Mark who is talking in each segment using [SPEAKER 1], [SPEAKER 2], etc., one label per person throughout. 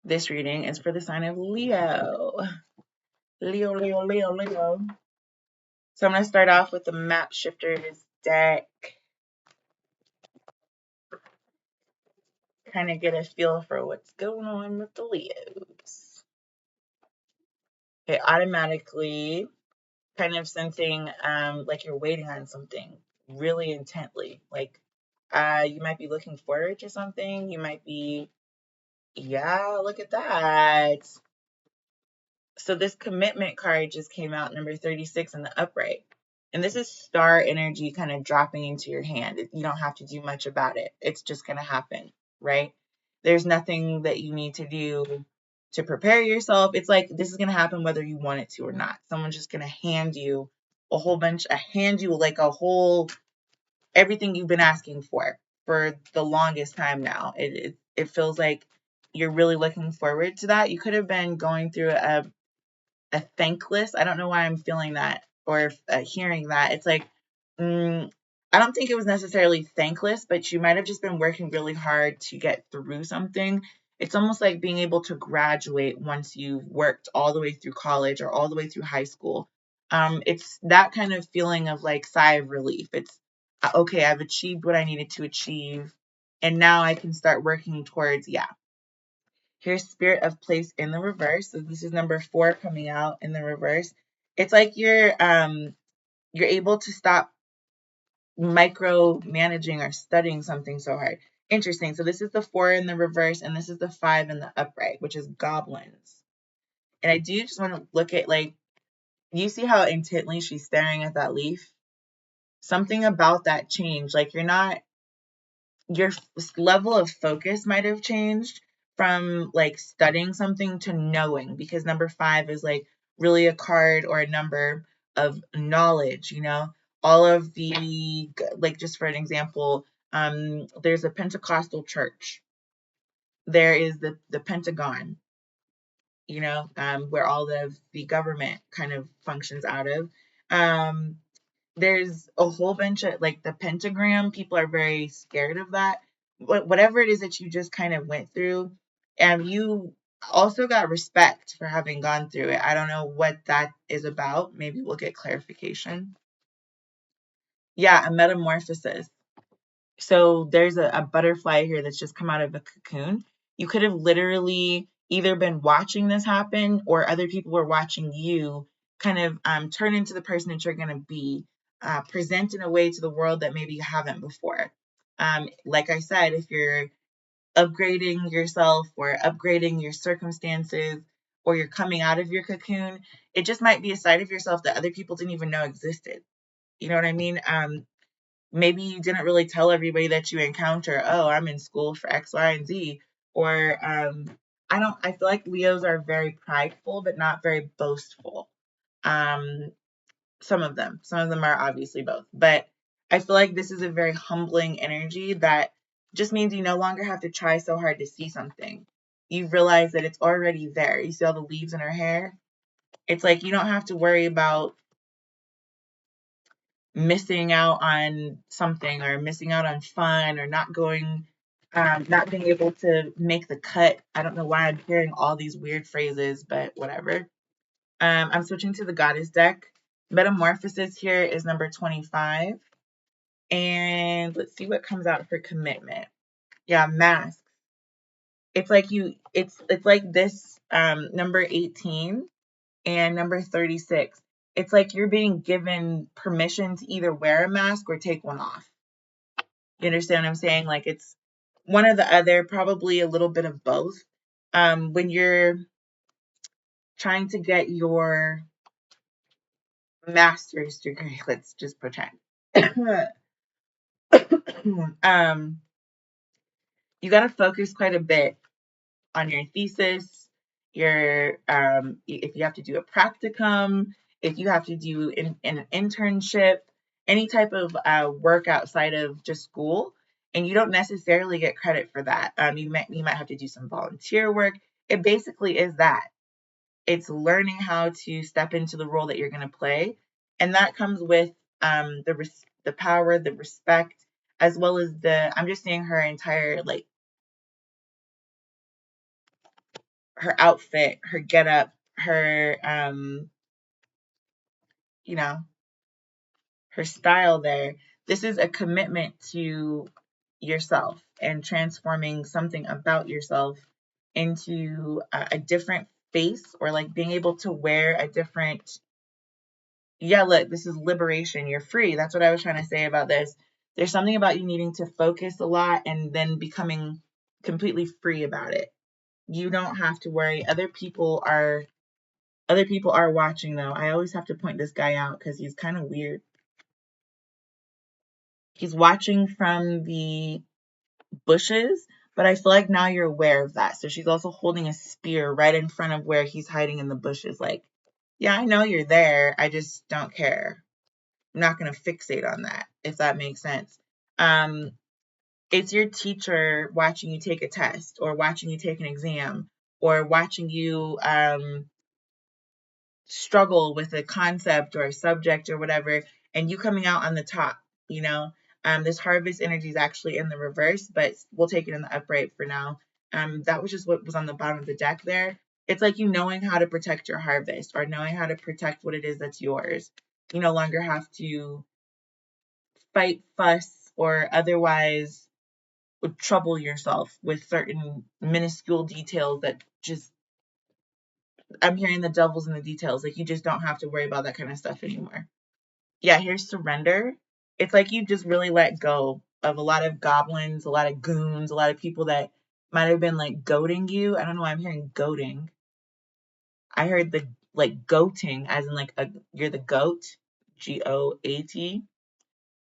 [SPEAKER 1] This reading is for the sign of Leo. Leo, Leo, Leo, Leo. So I'm going to start off with the Map Shifters deck. Kind of get a feel for what's going on with the Leos. Okay, automatically kind of sensing like you're waiting on something really intently. Like you might be looking forward to something. You might be, yeah, look at that. So this commitment card just came out, number 36 in the upright. And this is star energy kind of dropping into your hand. You don't have to do much about it. It's just going to happen, right? There's nothing that you need to do to prepare yourself. It's like this is going to happen whether you want it to or not. Someone's just going to hand you hand you like a whole, everything you've been asking for the longest time now. It feels like you're really looking forward to that. You could have been going through a thankless. I don't know why I'm feeling that or hearing that. It's like, I don't think it was necessarily thankless, but you might have just been working really hard to get through something. It's almost like being able to graduate once you've worked all the way through college or all the way through high school. It's that kind of feeling of like sigh of relief. It's okay, I've achieved what I needed to achieve, and now I can start working towards, yeah. Here's Spirit of Place in the reverse. So this is number 4 coming out in the reverse. It's like you're able to stop micromanaging or studying something so hard. Interesting. So this is the 4 in the reverse, and this is the 5 in the upright, which is goblins. And I do just want to look at, like, you see how intently she's staring at that leaf? Something about that change. Like your level of focus might have changed from like studying something to knowing, because number 5 is like really a card or a number of knowledge, all of the, like, just for an example, there's a Pentecostal church, there is the Pentagon, where all of the government kind of functions out of. um there's a whole bunch of, like, the pentagram, people are very scared of that. Whatever it is that you just kind of went through, and you also got respect for having gone through it. I don't know what that is about. Maybe we'll get clarification. Yeah, a metamorphosis. So there's a butterfly here that's just come out of a cocoon. You could have literally either been watching this happen, or other people were watching you kind of turn into the person that you're going to be, present in a way to the world that maybe you haven't before. Like I said, if you're upgrading yourself or upgrading your circumstances, or you're coming out of your cocoon, it just might be a side of yourself that other people didn't even know existed. You know what I mean? Maybe you didn't really tell everybody that you encounter, oh, I'm in school for X, Y, and Z. Or I feel like Leos are very prideful, but not very boastful. Um, some of them are obviously both, but I feel like this is a very humbling energy that just means you no longer have to try so hard to see something. You realize that it's already there. You see all the leaves in her hair? It's like you don't have to worry about missing out on something, or missing out on fun, or not being able to make the cut. I don't know why I'm hearing all these weird phrases, but whatever. I'm switching to the goddess deck. Metamorphosis here is number 25. And let's see what comes out for commitment. Yeah, mask. It's like this, number 18 and number 36. It's like you're being given permission to either wear a mask or take one off. You understand what I'm saying? Like, it's one or the other, probably a little bit of both. When you're trying to get your master's degree, let's just pretend. um, you got to focus quite a bit on your thesis, your if you have to do a practicum, if you have to do an internship, any type of work outside of just school, and you don't necessarily get credit for that. You might have to do some volunteer work. It basically is that. It's learning how to step into the role that you're going to play, and that comes with the power, the respect, as well as the. I'm just seeing her entire, like, her outfit, her getup, her you know, her style there. This is a commitment to yourself and transforming something about yourself into a different face, or like being able to wear a different, yeah, look, this is liberation. You're free. That's what I was trying to say about this. There's something about you needing to focus a lot and then becoming completely free about it. You don't have to worry. Other people are watching though. I always have to point this guy out because he's kind of weird. He's watching from the bushes, but I feel like now you're aware of that. So she's also holding a spear right in front of where he's hiding in the bushes. Like, yeah, I know you're there. I just don't care. I'm not going to fixate on that, if that makes sense. Um, it's your teacher watching you take a test, or watching you take an exam, or watching you struggle with a concept or a subject or whatever, and you coming out on the top, you know. This harvest energy is actually in the reverse, but we'll take it in the upright for now. That was just what was on the bottom of the deck there. It's like you knowing how to protect your harvest, or knowing how to protect what it is that's yours. You no longer have to fight, fuss, or otherwise would trouble yourself with certain minuscule details that just, I'm hearing the devil's in the details. Like, you just don't have to worry about that kind of stuff anymore. Yeah, here's surrender. It's like you just really let go of a lot of goblins, a lot of goons, a lot of people that might have been like goading you. I don't know why I'm hearing goading. I heard the like goating, as in like you're the goat, GOAT.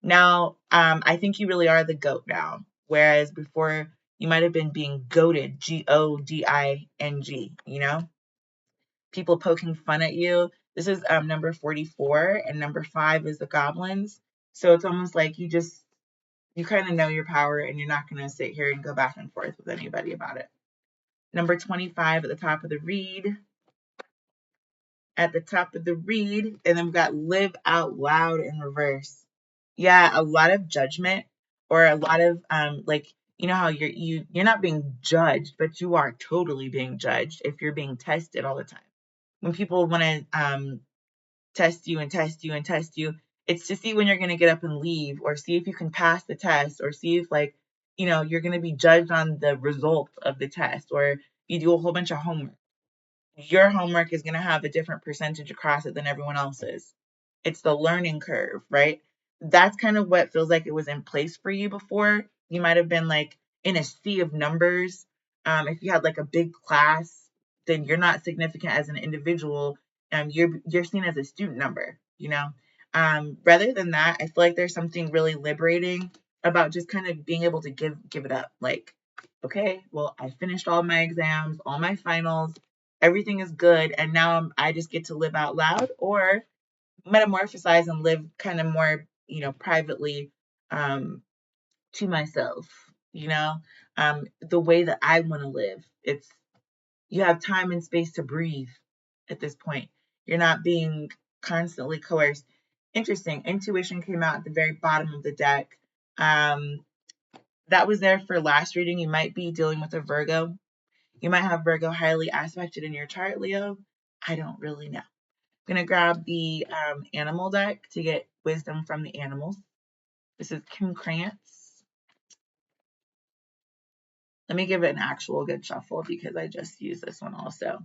[SPEAKER 1] Now, I think you really are the goat now. Whereas before you might have been being goaded, GODING, you know? People poking fun at you. This is number 44, and number 5 is the goblins. So it's almost like you kind of know your power, and you're not going to sit here and go back and forth with anybody about it. Number 25 at the top of the read. And then we've got live out loud in reverse. Yeah, a lot of judgment, or a lot of like, you know how you're not being judged, but you are totally being judged if you're being tested all the time. When people want to test you and test you and test you, it's to see when you're going to get up and leave, or see if you can pass the test, or see if, like, you know, you're going to be judged on the result of the test, or you do a whole bunch of homework. Your homework is going to have a different percentage across it than everyone else's. It's the learning curve, right? That's kind of what feels like it was in place for you before. You might have been like in a sea of numbers. If you had like a big class, then you're not significant as an individual. You're seen as a student number, you know. Rather than that, I feel like there's something really liberating about just kind of being able to give it up. Like, okay, well, I finished all my exams, all my finals, everything is good, and now I just get to live out loud, or metamorphosize and live kind of more, you know, privately, to myself, you know, the way that I want to live. It's, you have time and space to breathe at this point. You're not being constantly coerced. Interesting. Intuition came out at the very bottom of the deck. That was there for last reading. You might be dealing with a Virgo. You might have Virgo highly aspected in your chart, Leo. I don't really know. I'm going to grab the animal deck to get wisdom from the animals. This is Kim Krantz. Let me give it an actual good shuffle because I just used this one also.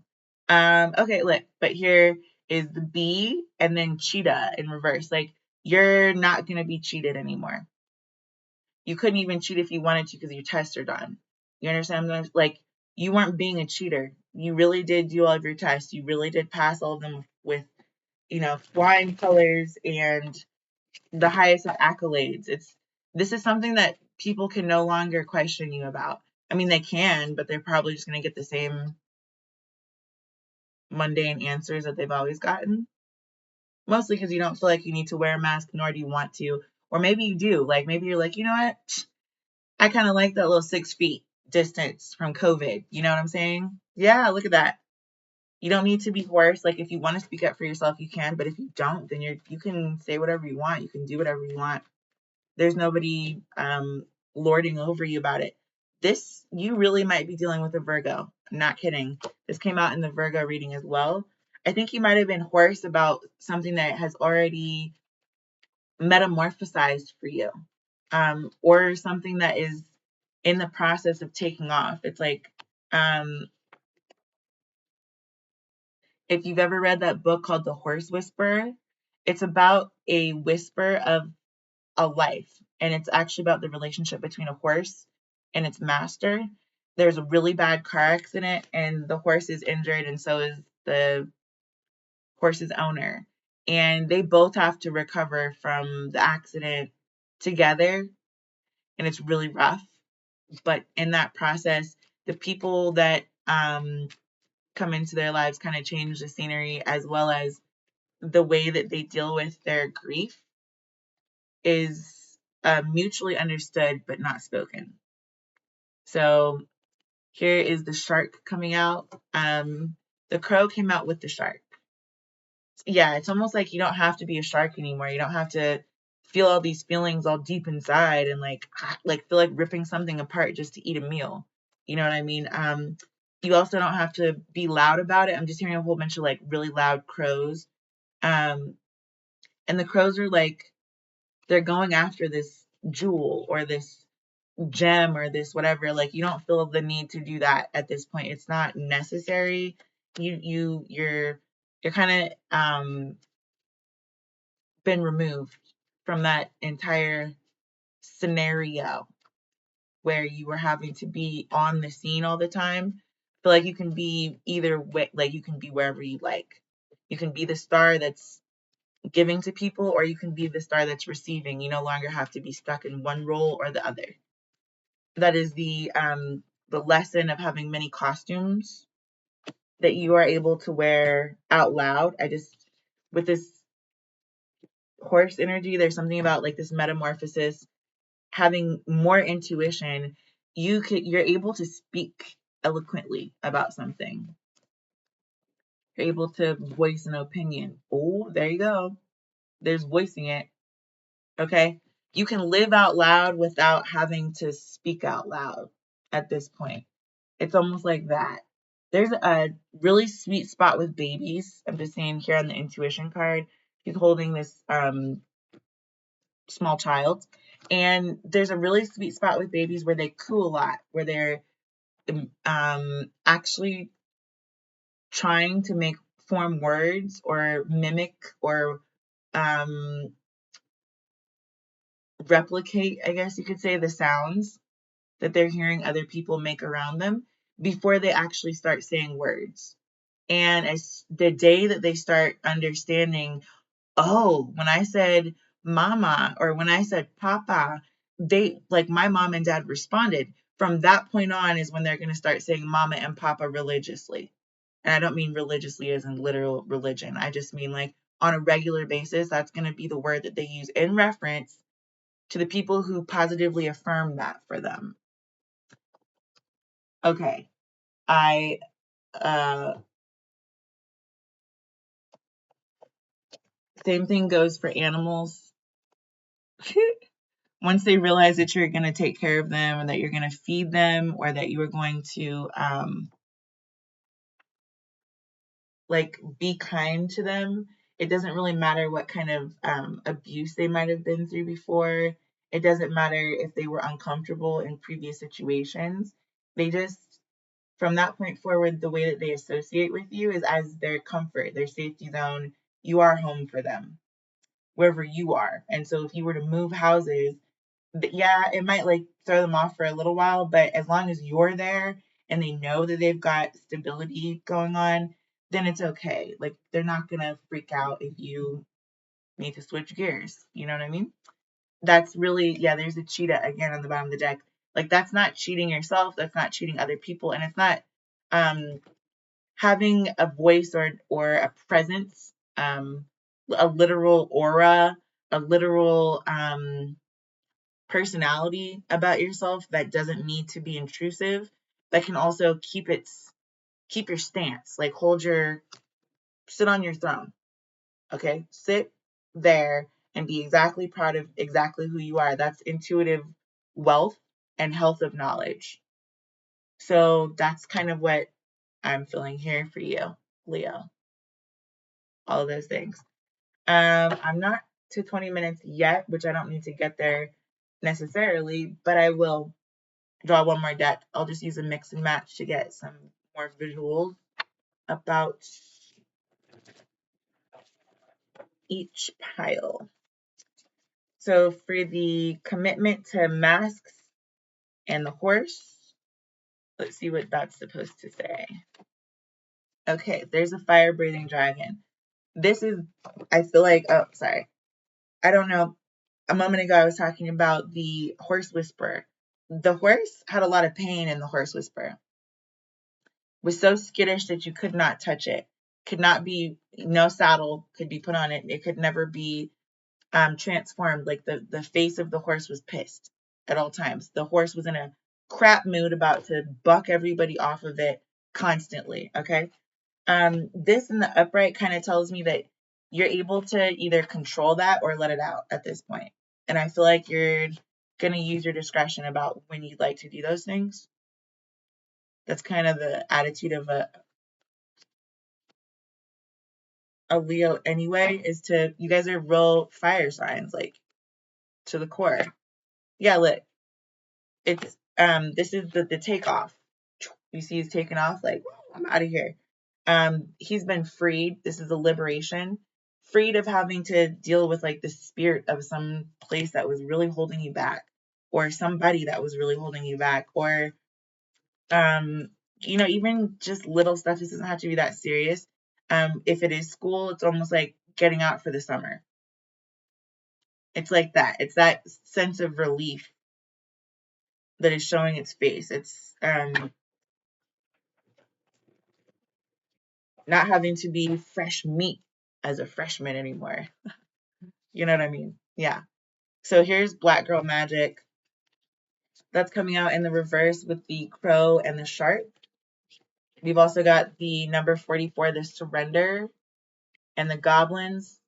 [SPEAKER 1] Okay, look, but here is the bee and then cheetah in reverse. Like, you're not going to be cheated anymore. You couldn't even cheat if you wanted to because your tests are done. You understand? Like, you weren't being a cheater. You really did do all of your tests. You really did pass all of them with, you know, flying colors and the highest of accolades. This is something that people can no longer question you about. I mean, they can, but they're probably just going to get the same mundane answers that they've always gotten. Mostly because you don't feel like you need to wear a mask, nor do you want to. Or maybe you do. Like, maybe you're like, you know what? I kind of like that little 6 feet distance from COVID. You know what I'm saying? Yeah, look at that. You don't need to be hoarse. Like, if you want to speak up for yourself, you can. But if you don't, then you can say whatever you want. You can do whatever you want. There's nobody lording over you about it. You really might be dealing with a Virgo. I'm not kidding. This came out in the Virgo reading as well. I think you might have been hoarse about something that has already metamorphosized for you, or something that is in the process of taking off. It's like, if you've ever read that book called The Horse Whisperer, it's about a whisper of a life, and it's actually about the relationship between a horse and its master. There's a really bad car accident, and the horse is injured, and so is the horse's owner. And they both have to recover from the accident together, and it's really rough. But in that process, the people that come into their lives kind of change the scenery, as well as the way that they deal with their grief is mutually understood but not spoken. So here is the shark coming out. The crow came out with the shark. Yeah, it's almost like you don't have to be a shark anymore. You don't have to feel all these feelings all deep inside and like feel like ripping something apart just to eat a meal. You know what I mean? You also don't have to be loud about it. I'm just hearing a whole bunch of like really loud crows. And the crows are like, they're going after this jewel or this gem or this whatever. Like, you don't feel the need to do that at this point. It's not necessary. You're kind of been removed from that entire scenario where you were having to be on the scene all the time. I feel like you can be either way, like you can be wherever you like. You can be the star that's giving to people, or you can be the star that's receiving. You no longer have to be stuck in one role or the other. That is the lesson of having many costumes that you are able to wear out loud. I just, with this horse energy, there's something about like this metamorphosis, having more intuition. You're able to speak eloquently about something. You're able to voice an opinion. Oh, there you go. There's voicing it. Okay. You can live out loud without having to speak out loud at this point. It's almost like that. There's a really sweet spot with babies. I'm just saying here on the intuition card, he's holding this small child. And there's a really sweet spot with babies where they coo a lot, where they're actually trying to form words or mimic or um, replicate, I guess you could say, the sounds that they're hearing other people make around them before they actually start saying words. And as the day that they start understanding, oh, when I said mama or when I said papa, they, like, my mom and dad responded. From that point on is when they're going to start saying mama and papa religiously. And I don't mean religiously as in literal religion. I just mean like on a regular basis, that's going to be the word that they use in reference to the people who positively affirm that for them. Okay. I Same thing goes for animals. Once they realize that you're going to take care of them and that you're going to feed them, or that you are going to like be kind to them, it doesn't really matter what kind of abuse they might have been through before. It doesn't matter if they were uncomfortable in previous situations. They just, from that point forward, the way that they associate with you is as their comfort, their safety zone. You are home for them wherever you are. And so if you were to move houses, yeah, it might like throw them off for a little while, but as long as you're there and they know that they've got stability going on, then it's okay. Like, they're not gonna freak out if you need to switch gears. You know what I mean? That's really, yeah, there's a cheetah again on the bottom of the deck. Like, that's not cheating yourself, that's not cheating other people, and it's not having a voice or a presence, a literal aura, a literal personality about yourself that doesn't need to be intrusive, that can also keep your stance, like sit on your throne. Okay, sit there and be exactly proud of exactly who you are. That's intuitive wealth and health of knowledge. So that's kind of what I'm feeling here for you, Leo. All of those things. I'm not to 20 minutes yet, which I don't need to get there necessarily, but I will draw one more deck. I'll just use a mix and match to get some more visuals about each pile. So for the commitment to masks and the horse, let's see what that's supposed to say. Okay, there's a fire breathing dragon. This is, I feel like, oh, sorry. I don't know. A moment ago, I was talking about the horse whisperer. The horse had a lot of pain in the horse whisperer. Was so skittish that you could not touch it. Could not be, no saddle could be put on it. It could never be transformed. Like the face of the horse was pissed at all times. The horse was in a crap mood about to buck everybody off of it constantly. Okay. This in the upright kind of tells me that you're able to either control that or let it out at this point. And I feel like you're going to use your discretion about when you'd like to do those things. That's kind of the attitude of a Leo anyway, is to, you guys are real fire signs, like to the core. Yeah, look, it's, this is the takeoff. You see he's taking off, like, I'm out of here. He's been freed. This is a liberation. Freed of having to deal with like the spirit of some place that was really holding you back, or somebody that was really holding you back, or even just little stuff. This doesn't have to be that serious. If it is school, it's almost like getting out for the summer. It's like that. It's that sense of relief that is showing its face. It's not having to be fresh meat as a freshman anymore. You know what I mean? Yeah. So here's Black Girl Magic. That's coming out in the reverse with the crow and the shark. We've also got the number 44, the surrender, and the goblins.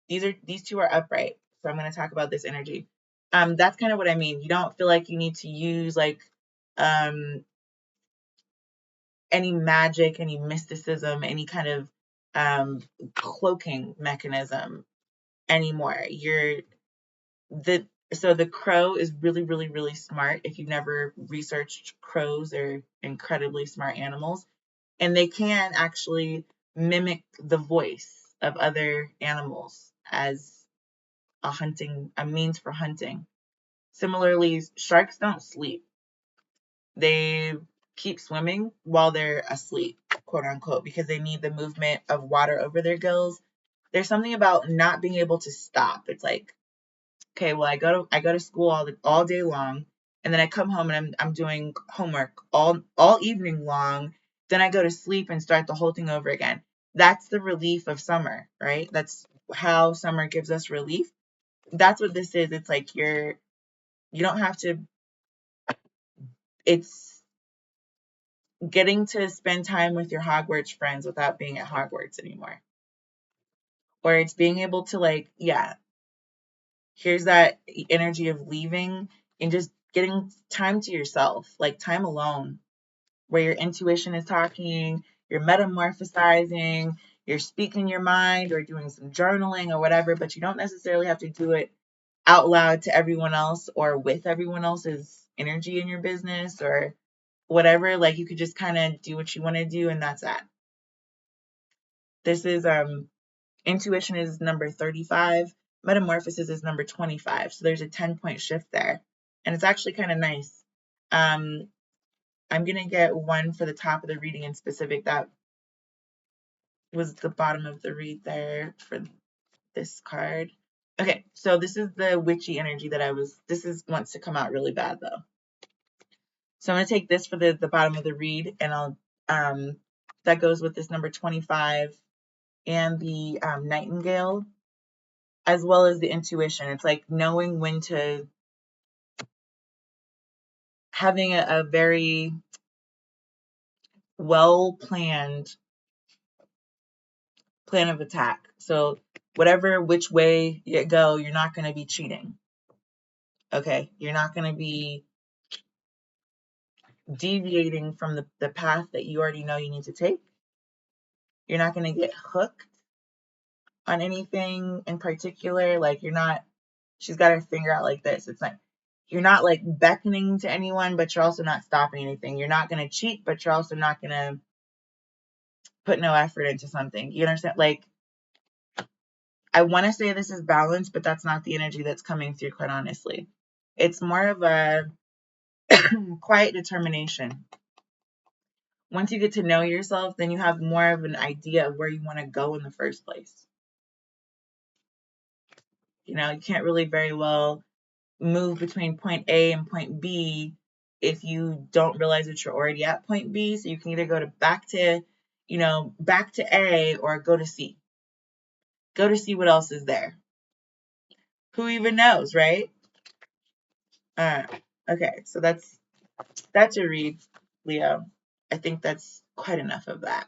[SPEAKER 1] These two are upright. So I'm going to talk about this energy. That's kind of what I mean. You don't feel like you need to use like any magic, any mysticism, any kind of cloaking mechanism anymore. So the crow is really, really, really smart. If you've never researched, crows are incredibly smart animals, and they can actually mimic the voice of other animals as a means for hunting. Similarly, sharks don't sleep. They keep swimming while they're asleep, quote unquote, because they need the movement of water over their gills. There's something about not being able to stop. It's like, okay, well, I go to school all day long, and then I come home and I'm doing homework all evening long. Then I go to sleep and start the whole thing over again. That's the relief of summer, right? That's how summer gives us relief. That's what this is. It's like you don't have to. It's getting to spend time with your Hogwarts friends without being at Hogwarts anymore, or it's being able to, like, yeah, here's that energy of leaving and just getting time to yourself, like time alone, where your intuition is talking, you're metamorphosizing, you're speaking your mind or doing some journaling or whatever, but you don't necessarily have to do it out loud to everyone else or with everyone else's energy in your business or whatever. Like, you could just kind of do what you want to do, and that's that. This is intuition is number 35, metamorphosis is number 25. So there's a 10-point shift there. And it's actually kind of nice. I'm going to get one for the top of the reading in specific. That was the bottom of the read there for this card. Okay, so this is the witchy energy wants to come out really bad though. So I'm going to take this for the bottom of the read, and I'll, that goes with this number 25 and the nightingale, as well as the intuition. It's like knowing when to, having a very well planned plan of attack. So which way you go, you're not going to be cheating. Okay, you're not going to be deviating from the path that you already know you need to take. You're not going to get hooked on anything in particular. Like, you're not, she's got her finger out like this. It's like, you're not like beckoning to anyone, but you're also not stopping anything. You're not going to cheat, but you're also not going to put no effort into something. You understand? Like, I want to say this is balance, but that's not the energy that's coming through, quite honestly. It's more of a quiet determination. Once you get to know yourself, then you have more of an idea of where you want to go in the first place. You know, you can't really very well move between point A and point B if you don't realize that you're already at point B. So you can either go to back to A, or go to C. Go to see what else is there. Who even knows, right? Okay, so that's your read, Leo. I think that's quite enough of that.